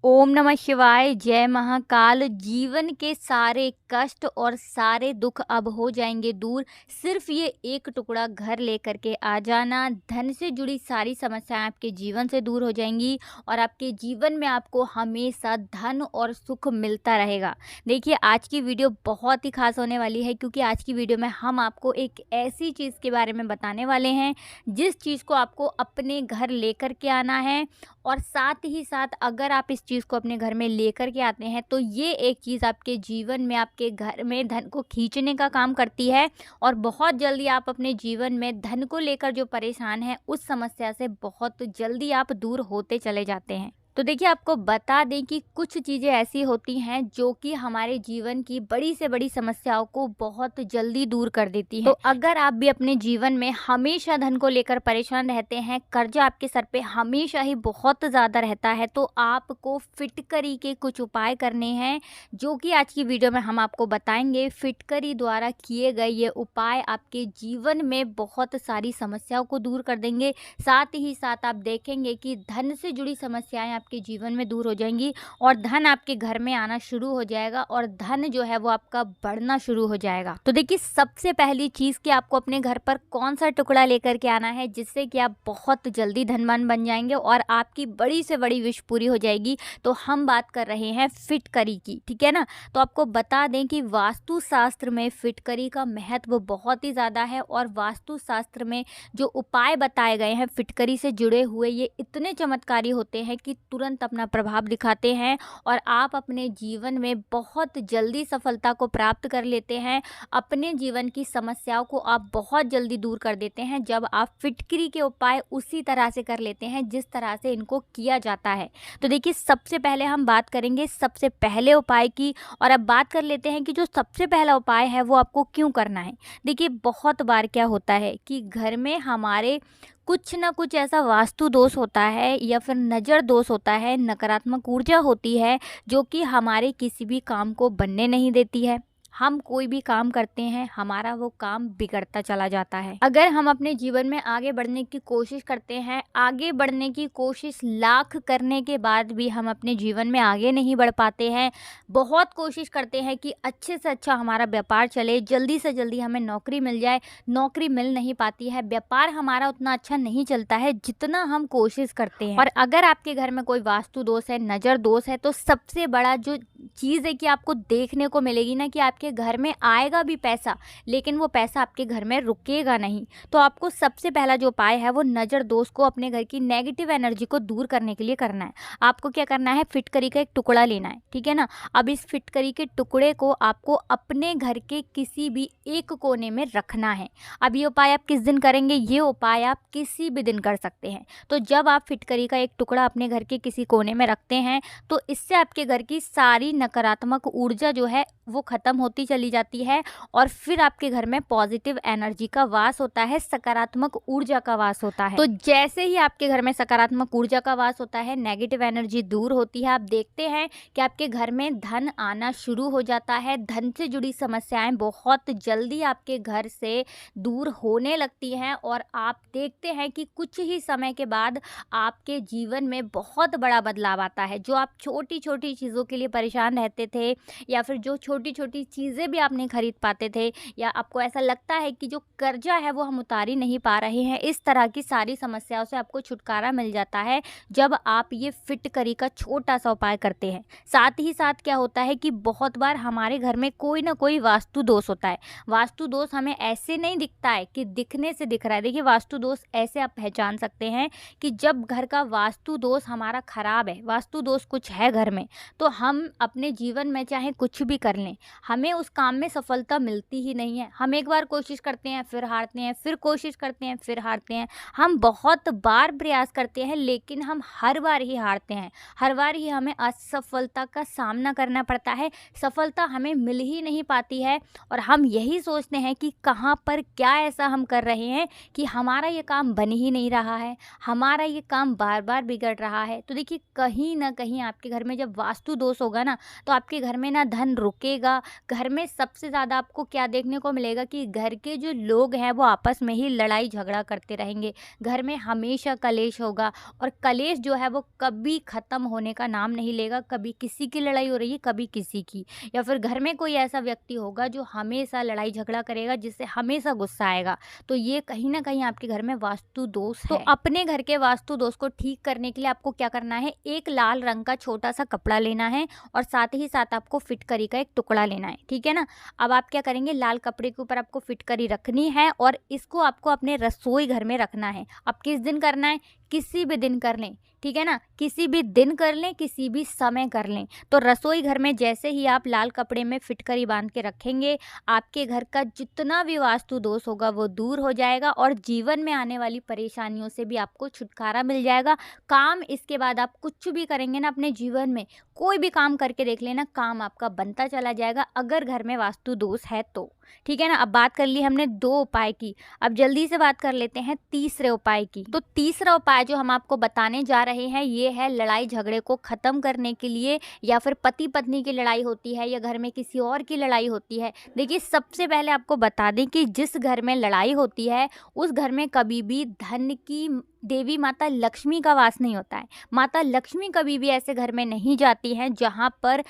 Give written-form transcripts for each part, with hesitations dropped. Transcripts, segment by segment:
ओम नमः शिवाय, जय महाकाल। जीवन के सारे कष्ट और सारे दुख अब हो जाएंगे दूर। सिर्फ ये एक टुकड़ा घर लेकर के आ जाना, धन से जुड़ी सारी समस्याएं आपके जीवन से दूर हो जाएंगी और आपके जीवन में आपको हमेशा धन और सुख मिलता रहेगा। देखिए, आज की वीडियो बहुत ही खास होने वाली है क्योंकि आज की वीडियो में हम आपको एक ऐसी चीज़ के बारे में बताने वाले हैं जिस चीज़ को आपको अपने घर लेकर के आना है। और साथ ही साथ अगर आप इस चीज़ को अपने घर में लेकर के आते हैं तो ये एक चीज़ आपके जीवन में, आपके घर में धन को खींचने का काम करती है और बहुत जल्दी आप अपने जीवन में धन को लेकर जो परेशान हैं उस समस्या से बहुत जल्दी आप दूर होते चले जाते हैं। तो देखिए, आपको बता दें कि कुछ चीज़ें ऐसी होती हैं जो कि हमारे जीवन की बड़ी से बड़ी समस्याओं को बहुत जल्दी दूर कर देती हैं। तो अगर आप भी अपने जीवन में हमेशा धन को लेकर परेशान रहते हैं, कर्जा आपके सर पे हमेशा ही बहुत ज़्यादा रहता है, तो आपको फिटकरी के कुछ उपाय करने हैं जो कि आज की वीडियो में हम आपको बताएंगे। फिटकरी द्वारा किए गए ये उपाय आपके जीवन में बहुत सारी समस्याओं को दूर कर देंगे। साथ ही साथ आप देखेंगे कि धन से जुड़ी समस्याएं आपके जीवन में दूर हो जाएंगी और धन आपके घर में आना शुरू हो जाएगा और धन जो है वो आपका बढ़ना शुरू हो जाएगा। तो देखिए, सबसे पहली चीज़ कि आपको अपने घर पर कौन सा टुकड़ा लेकर के आना है जिससे कि आप बहुत जल्दी धनवान बन जाएंगे और आपकी बड़ी से बड़ी विश पूरी हो जाएगी। तो हम बात कर रहे हैं फिटकरी की, ठीक है ना। तो आपको बता दें कि वास्तु शास्त्र में फिटकरी का महत्व बहुत ही ज़्यादा है और वास्तु शास्त्र में जो उपाय बताए गए हैं फिटकरी से जुड़े हुए, ये इतने चमत्कारी होते हैं कि तुरंत अपना प्रभाव दिखाते हैं और आप अपने जीवन में बहुत जल्दी सफलता को प्राप्त कर लेते हैं। अपने जीवन की समस्याओं को आप बहुत जल्दी दूर कर देते हैं जब आप फिटकरी के उपाय उसी तरह से कर लेते हैं जिस तरह से इनको किया जाता है। तो देखिए, सबसे पहले हम बात करेंगे सबसे पहले उपाय की और अब बात कर लेते हैं कि जो सबसे पहला उपाय है वो आपको क्यों करना है। देखिए, बहुत बार क्या होता है कि घर में हमारे कुछ ना कुछ ऐसा वास्तु दोष होता है या फिर नज़र दोष होता है, नकारात्मक ऊर्जा होती है जो कि हमारे किसी भी काम को बनने नहीं देती है। हम कोई भी काम करते हैं, हमारा वो काम बिगड़ता चला जाता है। अगर हम अपने जीवन में आगे बढ़ने की कोशिश करते हैं, आगे बढ़ने की कोशिश लाख करने के बाद भी हम अपने जीवन में आगे नहीं बढ़ पाते हैं, बहुत कोशिश करते हैं कि अच्छे से अच्छा हमारा व्यापार चले, जल्दी से जल्दी हमें नौकरी मिल जाए, नौकरी मिल नहीं पाती है, व्यापार हमारा उतना अच्छा नहीं चलता है जितना हम कोशिश करते हैं। और अगर आपके घर में कोई वास्तु दोष है, नज़र दोष है, तो सबसे बड़ा जो चीज़ है कि आपको देखने को मिलेगी ना कि आपके घर में आएगा भी पैसा, लेकिन वो पैसा आपके घर में रुकेगा नहीं। तो आपको सबसे पहला जो उपाय है वो नज़र दोष को, अपने घर की नेगेटिव एनर्जी को दूर करने के लिए करना है। आपको क्या करना है, फिटकरी का एक टुकड़ा लेना है, ठीक है ना। अब इस फिटकरी के टुकड़े को आपको अपने घर के किसी भी एक कोने में रखना है। अब ये उपाय आप किस दिन करेंगे, ये उपाय आप किसी भी दिन कर सकते हैं। तो जब आप फिटकरी का एक टुकड़ा अपने घर के किसी कोने में रखते हैं तो इससे आपके घर की सारी नकारात्मक ऊर्जा जो है वो ख़त्म होती चली जाती है और फिर आपके घर में पॉजिटिव एनर्जी का वास होता है, सकारात्मक ऊर्जा का वास होता है। तो जैसे ही आपके घर में सकारात्मक ऊर्जा का वास होता है, नेगेटिव एनर्जी दूर होती है, आप देखते हैं कि आपके घर में धन आना शुरू हो जाता है। धन से जुड़ी समस्याएं बहुत जल्दी आपके घर से दूर होने लगती हैं और आप देखते हैं कि कुछ ही समय के बाद आपके जीवन में बहुत बड़ा बदलाव आता है। जो आप छोटी छोटी चीज़ों के लिए परेशान रहते थे या फिर जो छोटी छोटी चीज़ें भी आप नहीं खरीद पाते थे, या आपको ऐसा लगता है कि जो कर्जा है वो हम उतार ही नहीं पा रहे हैं, इस तरह की सारी समस्याओं से आपको छुटकारा मिल जाता है जब आप ये फिटकरी का छोटा सा उपाय करते हैं। साथ ही साथ क्या होता है कि बहुत बार हमारे घर में कोई ना कोई वास्तु दोष होता है। वास्तु दोष हमें ऐसे नहीं दिखता है कि दिखने से दिख रहा है। देखिए, वास्तु दोष ऐसे आप पहचान सकते हैं कि जब घर का वास्तु दोष हमारा खराब है, वास्तु दोष कुछ है घर में, तो हम अपने जीवन में चाहे कुछ भी कर लें, हमें उस काम में सफलता मिलती ही नहीं है। हम एक बार कोशिश करते हैं, फिर हारते हैं, फिर कोशिश करते हैं, फिर हारते हैं। हम बहुत बार प्रयास करते हैं लेकिन हम हर बार ही हारते हैं, हर बार ही हमें असफलता का सामना करना पड़ता है, सफलता हमें मिल ही नहीं पाती है और हम यही सोचते हैं कि कहाँ पर क्या ऐसा हम कर रहे हैं कि हमारा ये काम बन ही नहीं रहा है, हमारा ये काम बार बार बिगड़ रहा है। तो देखिए, कहीं ना कहीं आपके घर में जब वास्तु दोष होगा ना, तो आपके घर में ना धन रुकेगा। घर में सबसे ज़्यादा आपको क्या देखने को मिलेगा कि घर के जो लोग हैं वो आपस में ही लड़ाई झगड़ा करते रहेंगे। घर में हमेशा कलेश होगा और कलेश जो है वो कभी ख़त्म होने का नाम नहीं लेगा। कभी किसी की लड़ाई हो रही है, कभी किसी की, या फिर घर में कोई ऐसा व्यक्ति होगा जो हमेशा लड़ाई झगड़ा करेगा, जिससे हमेशा गुस्सा आएगा। तो ये कहीं न कहीं आपके घर में वास्तु दोष है। तो अपने घर के वास्तु दोष को ठीक करने के लिए आपको क्या करना है, एक लाल रंग का छोटा-सा कपड़ा लेना है और साथ ही साथ आपको फिटकरी का एक टुकड़ा लेना है, ठीक है ना? अब आप क्या करेंगे, लाल कपड़े के ऊपर आपको फिटकरी रखनी है और इसको आपको अपने रसोई घर में रखना है। अब किस दिन करना है? किसी भी दिन कर लें, ठीक है ना? किसी भी दिन कर लें, किसी भी समय कर लें। तो रसोई घर में जैसे ही आप लाल कपड़े में फिटकरी बांध के रखेंगे, आपके घर का जितना भी वास्तु दोष होगा वो दूर हो जाएगा और जीवन में आने वाली परेशानियों से भी आपको छुटकारा मिल जाएगा। काम इसके बाद आप कुछ भी करेंगे ना अपने जीवन में, कोई भी काम करके देख लेना, काम आपका बनता चला जाएगा अगर घर में वास्तु दोष है तो, ठीक है ना? अब बात कर ली हमने 2 उपाय की, अब जल्दी से बात कर लेते हैं तीसरे उपाय की। तो तीसरा उपाय जो हम आपको बताने जा रहे हैं ये है लड़ाई झगड़े को ख़त्म करने के लिए, या फिर पति-पत्नी की लड़ाई होती है या घर में किसी और की लड़ाई होती है। देखिए, सबसे पहले आपको बता दें कि जिस घर में लड़ाई होती है उस घर में कभी भी धन की देवी माता लक्ष्मी का वास नहीं होता है। माता लक्ष्मी कभी भी ऐसे घर में नहीं जाती हैं जहाँ पर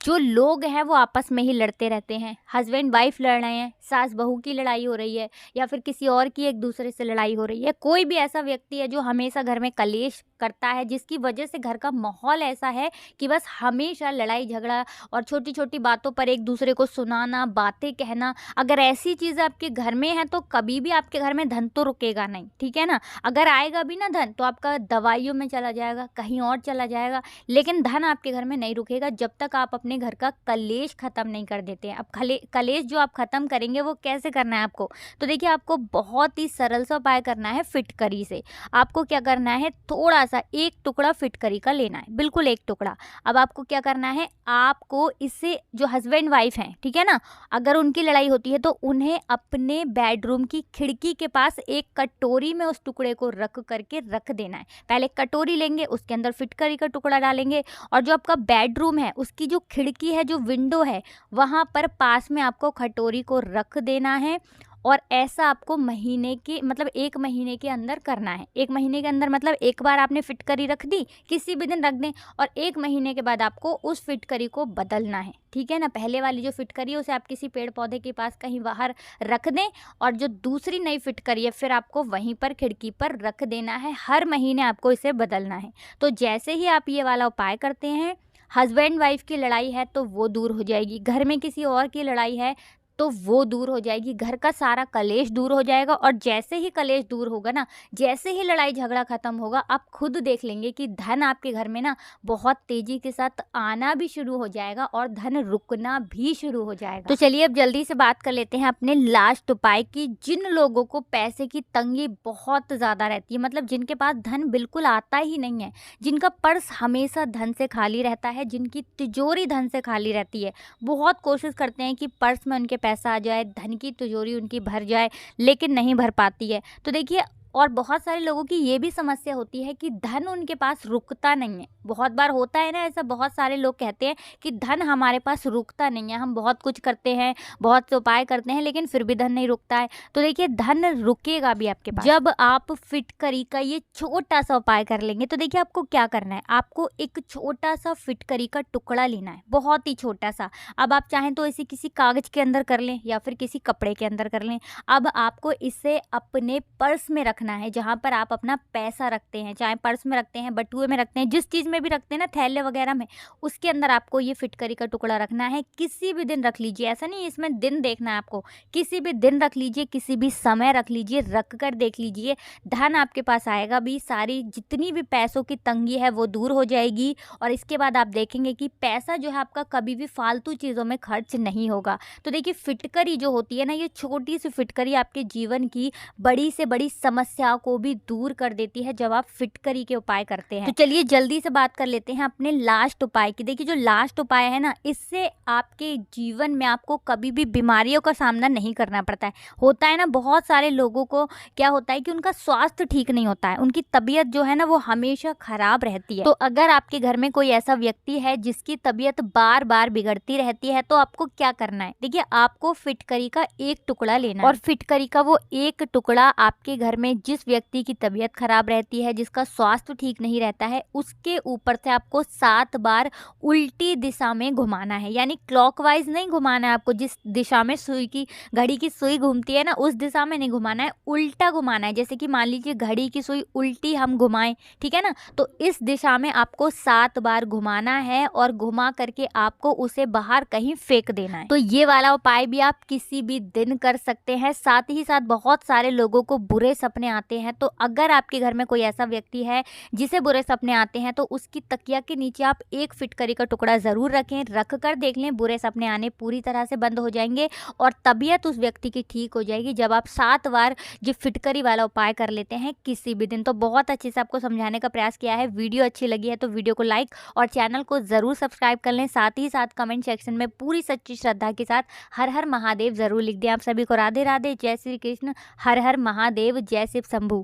जो लोग हैं वो आपस में ही लड़ते रहते हैं। हस्बैंड वाइफ लड़ रहे हैं, सास बहू की लड़ाई हो रही है या फिर किसी और की एक दूसरे से लड़ाई हो रही है। कोई भी ऐसा व्यक्ति है जो हमेशा घर में कलेश करता है, जिसकी वजह से घर का माहौल ऐसा है कि बस हमेशा लड़ाई झगड़ा और छोटी-छोटी बातों पर एक दूसरे को सुनाना, बातें कहना। अगर ऐसी चीज़ें आपके घर में हैं तो कभी भी आपके घर में धन तो रुकेगा नहीं, ठीक है ना? अगर आएगा भी ना धन तो आपका दवाइयों में चला जाएगा, कहीं और चला जाएगा, लेकिन धन आपके घर में नहीं रुकेगा जब तक आप अपने घर का कलेश ख़त्म नहीं कर देते हैं। अब कलेश जो आप ख़त्म करेंगे वो कैसे करना है आपको? तो देखिए, आपको बहुत ही सरल सा उपाय करना है फिटकरी से। आपको क्या करना है, थोड़ा-सा एक टुकड़ा फिटकरी का लेना है, बिल्कुल एक टुकड़ा। अब आपको क्या करना है, आपको इससे जो हस्बैंड वाइफ हैं, ठीक है ना? अगर उनकी लड़ाई होती है तो उन्हें अपने बेडरूम की खिड़की के पास एक कटोरी में उस टुकड़े को रख करके रख देना है। पहले कटोरी लेंगे, उसके अंदर फिटकरी का टुकड़ा डालेंगे और जो आपका बेडरूम है उसकी जो खिड़की है, जो विंडो है, वहाँ पर पास में आपको कटोरी को रख देना है। और ऐसा आपको महीने के मतलब 1 महीने के अंदर करना है। 1 महीने के अंदर मतलब एक बार आपने फिटकरी रख दी, किसी भी दिन रख दें और 1 महीने के बाद आपको उस फिटकरी को बदलना है, ठीक है ना? पहले वाली जो फिटकरी है उसे आप किसी पेड़-पौधे के पास कहीं बाहर रख दें और जो दूसरी नई फिटकरी है फिर आपको वहीं पर खिड़की पर रख देना है। हर महीने आपको इसे बदलना है। तो जैसे ही आप ये वाला उपाय करते हैं, हस्बैंड वाइफ की लड़ाई है तो वो दूर हो जाएगी, घर में किसी और की लड़ाई है तो वो दूर हो जाएगी, घर का सारा कलेश दूर हो जाएगा और जैसे ही कलेश दूर होगा ना, जैसे ही लड़ाई झगड़ा ख़त्म होगा, आप खुद देख लेंगे कि धन आपके घर में ना बहुत तेज़ी के साथ आना भी शुरू हो जाएगा और धन रुकना भी शुरू हो जाएगा। तो चलिए अब जल्दी से बात कर लेते हैं अपने लास्ट उपाय की। जिन लोगों को पैसे की तंगी बहुत ज़्यादा रहती है, मतलब जिनके पास धन बिल्कुल आता ही नहीं है, जिनका पर्स हमेशा धन से खाली रहता है, जिनकी तिजोरी धन से खाली रहती है, बहुत कोशिश करते हैं कि पर्स में उनके पैसा आ जाए, धन की तिजोरी उनकी भर जाए, लेकिन नहीं भर पाती है। तो देखिए, और बहुत सारे लोगों की ये भी समस्या होती है कि धन उनके पास रुकता नहीं है। बहुत बार होता है ना ऐसा, बहुत सारे लोग कहते हैं कि धन हमारे पास रुकता नहीं है, हम बहुत कुछ करते हैं, बहुत से उपाय करते हैं, लेकिन फिर भी धन नहीं रुकता है। तो देखिए, धन रुकेगा भी आपके पास जब आप फिटकरी का ये छोटा सा उपाय कर लेंगे। तो देखिए, आपको क्या करना है, आपको एक छोटा सा फिटकरी का टुकड़ा लेना है, बहुत ही छोटा सा। अब आप चाहें तो इसे किसी कागज के अंदर कर लें या फिर किसी कपड़े के अंदर कर लें। अब आपको इसे अपने पर्स में रखना है, जहाँ पर आप अपना पैसा रखते हैं, चाहे पर्स में रखते हैं, बटुए में रखते हैं, जिस चीज़ में भी रखते हैं ना, थैले वगैरह में, उसके अंदर आपको ये फिटकरी का टुकड़ा रखना है। किसी भी दिन रख लीजिए, ऐसा नहीं इसमें दिन देखना है आपको, किसी भी दिन रख लीजिए, किसी भी समय रख लीजिए, रख कर देख लीजिए, धन आपके पास आएगा भी, सारी जितनी भी पैसों की तंगी है वो दूर हो जाएगी और इसके बाद आप देखेंगे कि पैसा जो है आपका कभी भी फालतू चीज़ों में खर्च नहीं होगा। तो देखिए, फिटकरी जो होती है ना, ये छोटी सी फिटकरी आपके जीवन की बड़ी से बड़ी समस्या समस्या को भी दूर कर देती है जब आप फिटकरी के उपाय करते हैं। तो चलिए जल्दी से बात कर लेते हैं अपने लास्ट उपाय की। देखिए जो लास्ट उपाय है ना, इससे आपके जीवन में आपको कभी भी बीमारियों का सामना नहीं करना पड़ता है। होता है ना, बहुत सारे लोगों को क्या होता है कि उनका स्वास्थ्य ठीक नहीं होता है, उनकी तबीयत जो है ना वो हमेशा खराब रहती है। तो अगर आपके घर में कोई ऐसा व्यक्ति है जिसकी तबीयत बार बार बिगड़ती रहती है, तो आपको क्या करना है? देखिए आपको फिटकरी का एक टुकड़ा लेना है और फिटकरी का वो एक टुकड़ा आपके घर में जिस व्यक्ति की तबीयत खराब रहती है, जिसका स्वास्थ्य ठीक नहीं रहता है, उसके ऊपर से आपको 7 बार उल्टी दिशा में घुमाना है। यानी क्लॉकवाइज नहीं घुमाना है आपको, जिस दिशा में सुई की घड़ी की सुई घूमती है ना उस दिशा में नहीं घुमाना है, उल्टा घुमाना है। जैसे कि मान लीजिए घड़ी की सुई उल्टी हम घुमाएं, ठीक है ना, तो इस दिशा में आपको 7 बार घुमाना है और घुमा करके आपको उसे बाहर कहीं फेंक देना है। तो ये वाला उपाय भी आप किसी भी दिन कर सकते हैं। साथ ही साथ बहुत सारे लोगों को बुरे सपने आते हैं, तो अगर आपके घर में कोई ऐसा व्यक्ति है जिसे बुरे सपने आते हैं, तो उसकी तकिया के नीचे आप एक फिटकरी का टुकड़ा जरूर रखें। रख कर देख लें, बुरे सपने आने पूरी तरह से बंद हो जाएंगे और तबीयत उस व्यक्ति की ठीक हो जाएगी जब आप 7 बार जो फिटकरी वाला उपाय कर लेते हैं किसी भी दिन। तो बहुत अच्छे से आपको समझाने का प्रयास किया है। वीडियो अच्छी लगी है तो वीडियो को लाइक और चैनल को जरूर सब्सक्राइब कर लें। साथ ही साथ कमेंट सेक्शन में पूरी सच्ची श्रद्धा के साथ हर हर महादेव जरूर लिख दें। आप सभी को राधे राधे, जय श्री कृष्ण, हर हर महादेव, जय शिव शंभू।